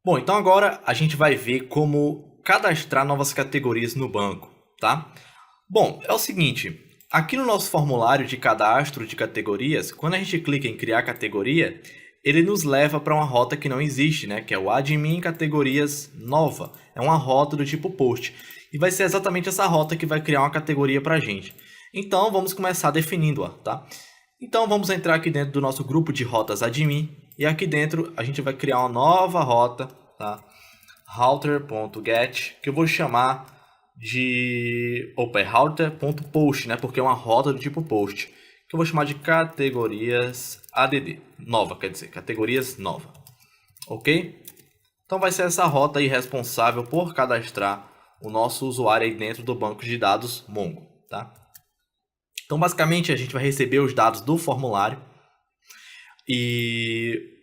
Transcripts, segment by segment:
Bom, então agora a gente vai ver como cadastrar novas categorias no banco, tá? Bom, é o seguinte, aqui no nosso formulário de cadastro de categorias, quando a gente clica em criar categoria, ele nos leva para uma rota que não existe, né? Que é o admin categorias nova. É uma rota do tipo post. E vai ser exatamente essa rota que vai criar uma categoria para a gente. Então, vamos começar definindo-a, tá? Então, vamos entrar aqui dentro do nosso grupo de rotas admin. E aqui dentro, a gente vai criar uma nova rota, tá? router.get, que eu vou chamar de router.post, né? Porque é uma rota do tipo post. Que eu vou chamar de categorias ADD. Nova, quer dizer, categorias nova. Ok? Então vai ser essa rota aí responsável por cadastrar o nosso usuário aí dentro do banco de dados Mongo, tá? Então basicamente a gente vai receber os dados do formulário e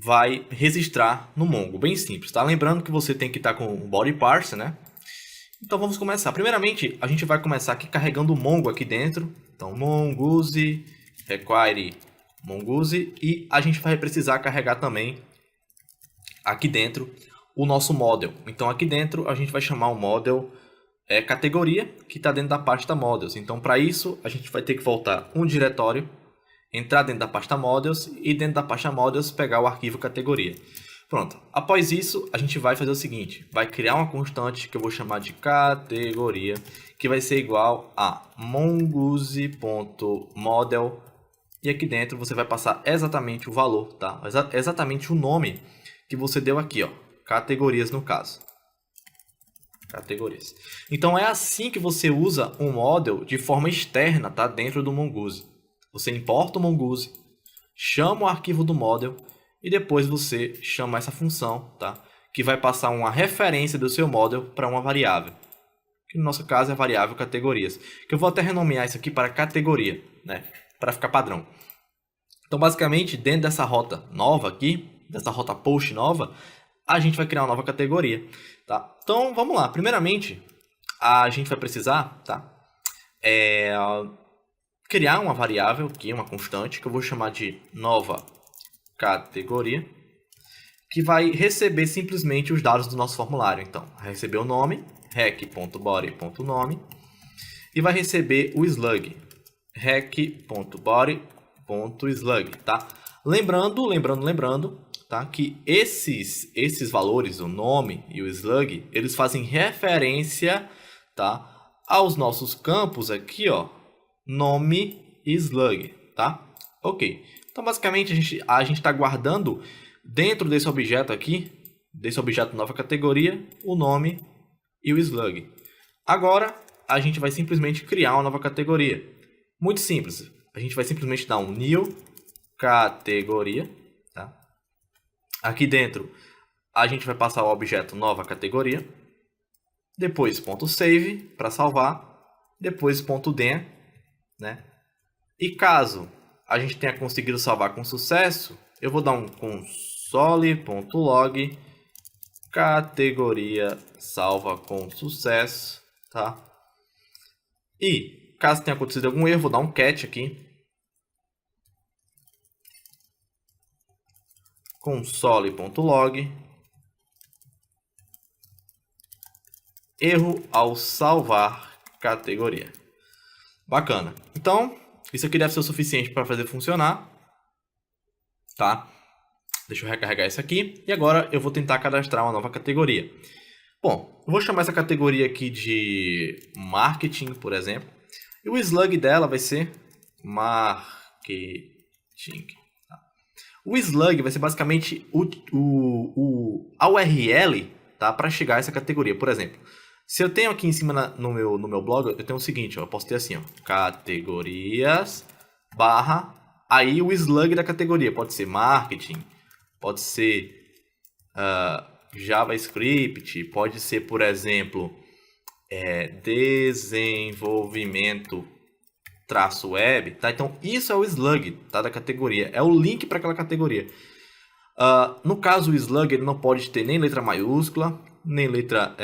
vai registrar no Mongo, bem simples, tá? Lembrando que você tem que estar com o body parser, né? Então vamos começar. Primeiramente, a gente vai começar aqui carregando o Mongo aqui dentro. Então mongoose require mongoose e a gente vai precisar carregar também aqui dentro o nosso model. Então aqui dentro a gente vai chamar o model categoria que está dentro da pasta models. Então para isso a gente vai ter que voltar um diretório, entrar dentro da pasta models e dentro da pasta models pegar o arquivo categoria. Pronto. Após isso a gente vai fazer o seguinte, vai criar uma constante que eu vou chamar de categoria, que vai ser igual a mongoose.model e aqui dentro você vai passar exatamente o valor, tá? Exatamente o nome que você deu aqui, ó, categorias no caso. Categorias. Então é assim que você usa um model de forma externa, tá? Dentro do Mongoose. Você importa o Mongoose, chama o arquivo do model e depois você chama essa função, tá? Que vai passar uma referência do seu model para uma variável. Que no nosso caso é a variável categorias. Que eu vou até renomear isso aqui para categoria, né? Para ficar padrão. Então basicamente dentro dessa rota nova aqui, dessa rota post nova, a gente vai criar uma nova categoria, tá? Então, vamos lá. Primeiramente, a gente vai precisar, tá? Criar uma variável aqui, uma constante, que eu vou chamar de nova categoria, que vai receber simplesmente os dados do nosso formulário. Então, vai receber o nome, rec.body.nome, e vai receber o slug, rec.body.slug, tá? Lembrando, tá? Que esses valores, o nome e o slug, eles fazem referência, tá? Aos nossos campos aqui, ó, nome e slug, tá? Ok. Então, basicamente, a gente está guardando dentro desse objeto aqui, desse objeto nova categoria, o nome e o slug. Agora, a gente vai simplesmente criar uma nova categoria. Muito simples. A gente vai simplesmente dar um new categoria, tá? Aqui dentro, a gente vai passar o objeto nova categoria, depois .save para salvar, depois .den, né? E caso a gente tenha conseguido salvar com sucesso, eu vou dar um console.log categoria salva com sucesso, tá? E caso tenha acontecido algum erro, vou dar um cat aqui. Console.log erro ao salvar categoria. Bacana. Então, isso aqui deve ser o suficiente para fazer funcionar, tá? Deixa eu recarregar isso aqui. E agora eu vou tentar cadastrar uma nova categoria. Bom, eu vou chamar essa categoria aqui de marketing, por exemplo. E o slug dela vai ser marketing. O slug vai ser basicamente a URL, tá, para chegar a essa categoria. Por exemplo, se eu tenho aqui em cima no meu blog, eu tenho o seguinte, ó, eu posso ter assim, ó, categorias barra, aí o slug da categoria pode ser marketing, pode ser JavaScript, pode ser, por exemplo, desenvolvimento -web, tá? Então isso é o slug, tá, da categoria, é o link para aquela categoria. No caso o slug ele não pode ter nem letra maiúscula, nem letra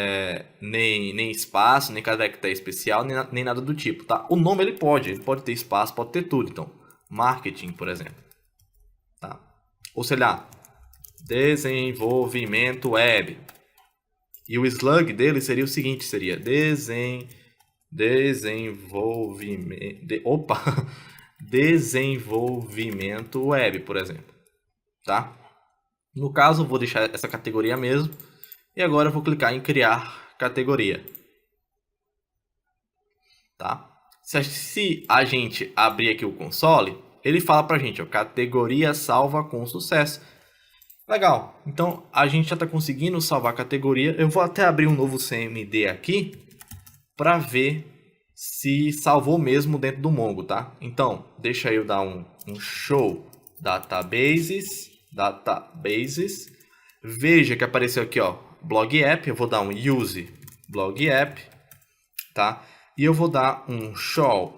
nem espaço, nem caractere especial, nem nada do tipo, tá? O nome ele pode ter espaço, pode ter tudo. Então marketing, por exemplo, tá? Ou sei lá, desenvolvimento web. E o slug dele seria o seguinte, seria desenvolvimento web, por exemplo, tá? No caso, eu vou deixar essa categoria mesmo. E agora eu vou clicar em criar categoria. Tá? Se a gente abrir aqui o console, ele fala pra gente, ó, categoria salva com sucesso. Legal, então a gente já está conseguindo salvar a categoria. Eu vou até abrir um novo CMD aqui para ver se salvou mesmo dentro do Mongo, tá? Então, deixa eu dar um show databases. Veja que apareceu aqui, ó, blog app. Eu vou dar um use blog app, tá? E eu vou dar um show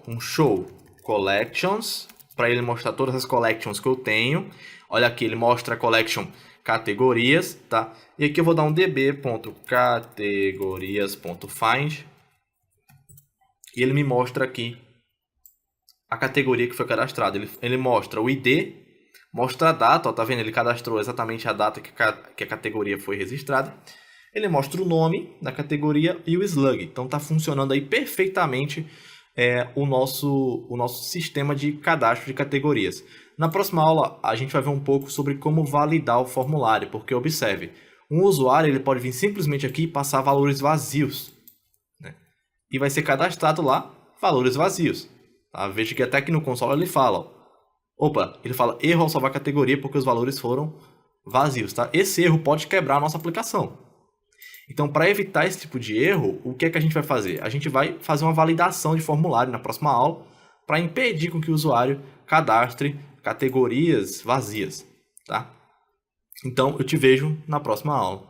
collections para ele mostrar todas as collections que eu tenho. Olha aqui, ele mostra a collection categorias, tá? E aqui eu vou dar um db.categorias.find e ele me mostra aqui a categoria que foi cadastrada. Ele mostra o ID, mostra a data, ó, tá vendo? Ele cadastrou exatamente a data que a categoria foi registrada. Ele mostra o nome da categoria e o slug. Então tá funcionando aí perfeitamente o nosso sistema de cadastro de categorias. Na próxima aula a gente vai ver um pouco sobre como validar o formulário, porque observe, um usuário ele pode vir simplesmente aqui e passar valores vazios, né? E vai ser cadastrado lá valores vazios. Tá? Veja que até aqui no console ele fala, ele fala erro ao salvar a categoria porque os valores foram vazios. Tá? Esse erro pode quebrar a nossa aplicação. Então, para evitar esse tipo de erro, o que é que a gente vai fazer? A gente vai fazer uma validação de formulário na próxima aula para impedir com que o usuário cadastre categorias vazias, tá? Então, eu te vejo na próxima aula.